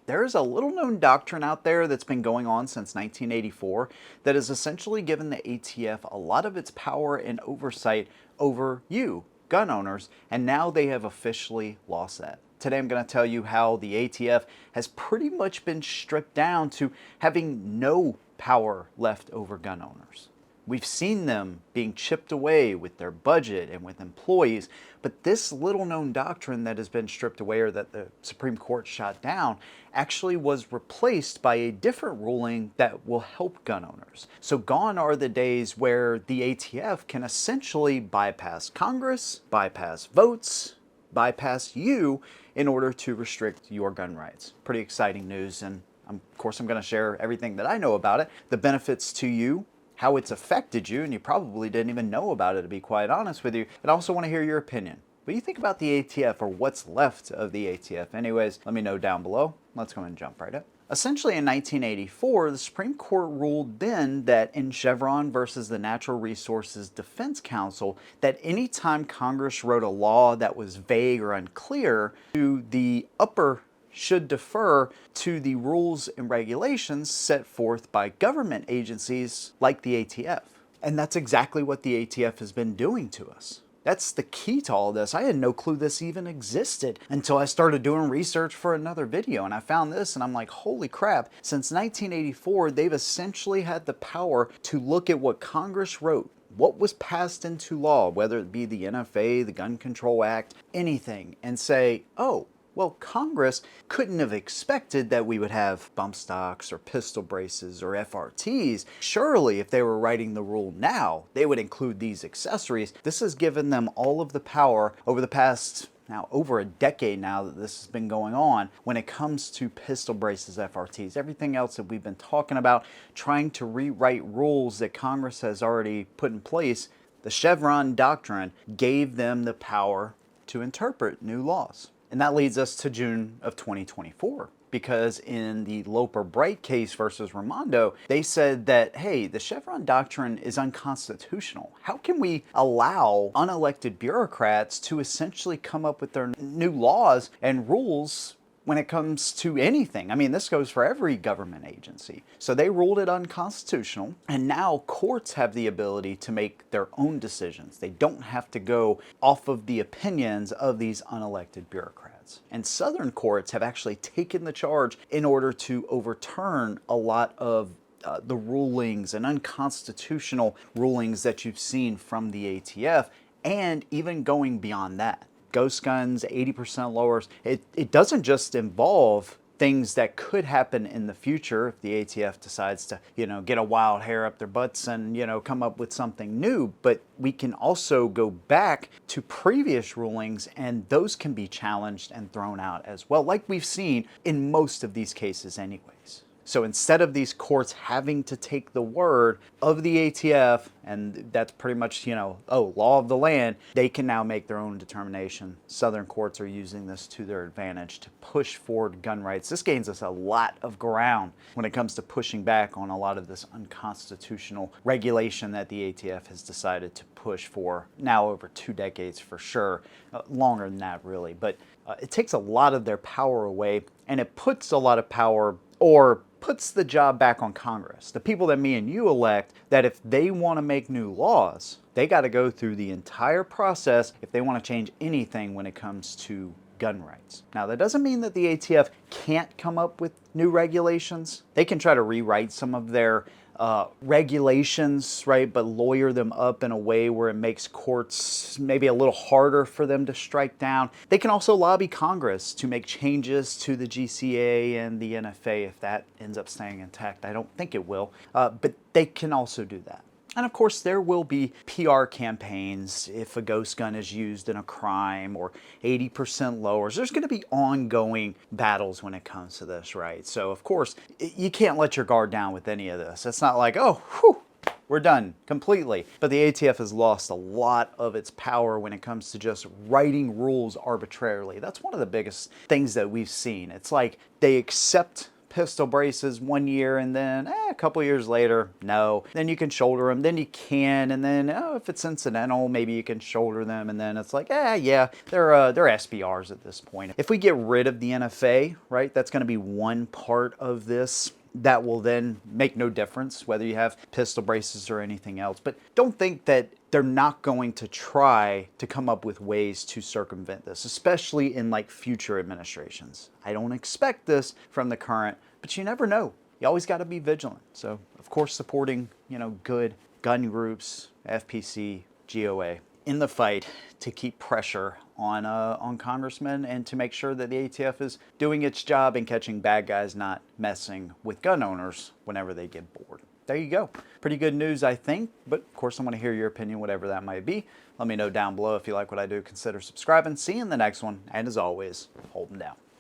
There's a little known doctrine out there that's been going on since 1984 that has essentially given the ATF a lot of its power and oversight over you, gun owners, and now they have officially lost that. Today I'm going to tell you how the ATF has pretty much been stripped down to having no power left over gun owners. We've seen them being chipped away with their budget and with employees, but this little known doctrine that has been stripped away or that the Supreme Court shot down actually was replaced by a different ruling that will help gun owners. So gone are the days where the ATF can essentially bypass Congress, bypass votes, bypass you in order to restrict your gun rights. Pretty exciting news, and of course I'm going to share everything that I know about it, the benefits to you, how it's affected you, and you probably didn't even know about it, to be quite honest with you. And I also want to hear your opinion. What do you think about the ATF, or what's left of the ATF? Anyways, let me know down below. Let's go and jump right in. Essentially in 1984, the Supreme Court ruled then that in Chevron versus the Natural Resources Defense Council, that anytime Congress wrote a law that was vague or unclear, the upper should defer to the rules and regulations set forth by government agencies like the ATF. And that's exactly what the ATF has been doing to us. That's the key to all this. I had no clue this even existed until I started doing research for another video, and I found this and I'm like, holy crap. Since 1984, they've essentially had the power to look at what Congress wrote, what was passed into law, whether it be the NFA, the Gun Control Act, anything, and say, oh, well, Congress couldn't have expected that we would have bump stocks or pistol braces or FRTs. Surely, if they were writing the rule now, they would include these accessories. This has given them all of the power over the past, now over a decade now that this has been going on when it comes to pistol braces, FRTs, everything else that we've been talking about, trying to rewrite rules that Congress has already put in place. The Chevron doctrine gave them the power to interpret new laws. And that leads us to June of 2024, because in the Loper Bright case versus Raimondo, they said that, hey, the Chevron doctrine is unconstitutional. How can we allow unelected bureaucrats to essentially come up with their new laws and rules when it comes to anything? I mean, this goes for every government agency. So they ruled it unconstitutional, and now courts have the ability to make their own decisions. They don't have to go off of the opinions of these unelected bureaucrats. And Southern courts have actually taken the charge in order to overturn a lot of the rulings and unconstitutional rulings that you've seen from the ATF, and even going beyond that. Ghost guns, 80% lowers. It doesn't just involve things that could happen in the future if the ATF decides to, get a wild hair up their butts and, come up with something new. But we can also go back to previous rulings, and those can be challenged and thrown out as well, like we've seen in most of these cases anyways. So instead of these courts having to take the word of the ATF, and that's pretty much, law of the land, they can now make their own determination. Southern courts are using this to their advantage to push forward gun rights. This gains us a lot of ground when it comes to pushing back on a lot of this unconstitutional regulation that the ATF has decided to push for now over 2 decades for sure, longer than that really. But it takes a lot of their power away, and it puts a lot of power, or puts the job back on Congress, the people that me and you elect, that if they want to make new laws, they got to go through the entire process if they want to change anything when it comes to gun rights. Now, that doesn't mean that the ATF can't come up with new regulations. They can try to rewrite some of their regulations, right, but lawyer them up in a way where it makes courts maybe a little harder for them to strike down. They can also lobby Congress to make changes to the GCA and the NFA if that ends up staying intact. I don't think it will, but they can also do that. And of course, there will be PR campaigns if a ghost gun is used in a crime, or 80% lowers. There's going to be ongoing battles when it comes to this, right? So of course, you can't let your guard down with any of this. It's not like, oh, whew, we're done completely. But the ATF has lost a lot of its power when it comes to just writing rules arbitrarily. That's one of the biggest things that we've seen. It's like they accept pistol braces 1 year, and then a couple years later, no. Then you can shoulder them, then you can, and then if it's incidental, maybe you can shoulder them, and then it's like, yeah, they're SBRs at this point. If we get rid of the NFA, right, that's going to be one part of this that will then make no difference whether you have pistol braces or anything else. But don't think that they're not going to try to come up with ways to circumvent this, especially in like future administrations. I don't expect this from the current, but you never know. You always got to be vigilant. So, of course, supporting, good gun groups, FPC, GOA in the fight to keep pressure on congressmen and to make sure that the ATF is doing its job and catching bad guys not messing with gun owners whenever they get bored. There you go. Pretty good news, I think, but of course I want to hear your opinion, whatever that might be. Let me know down below if you like what I do. Consider subscribing. See you in the next one, and as always, hold them down.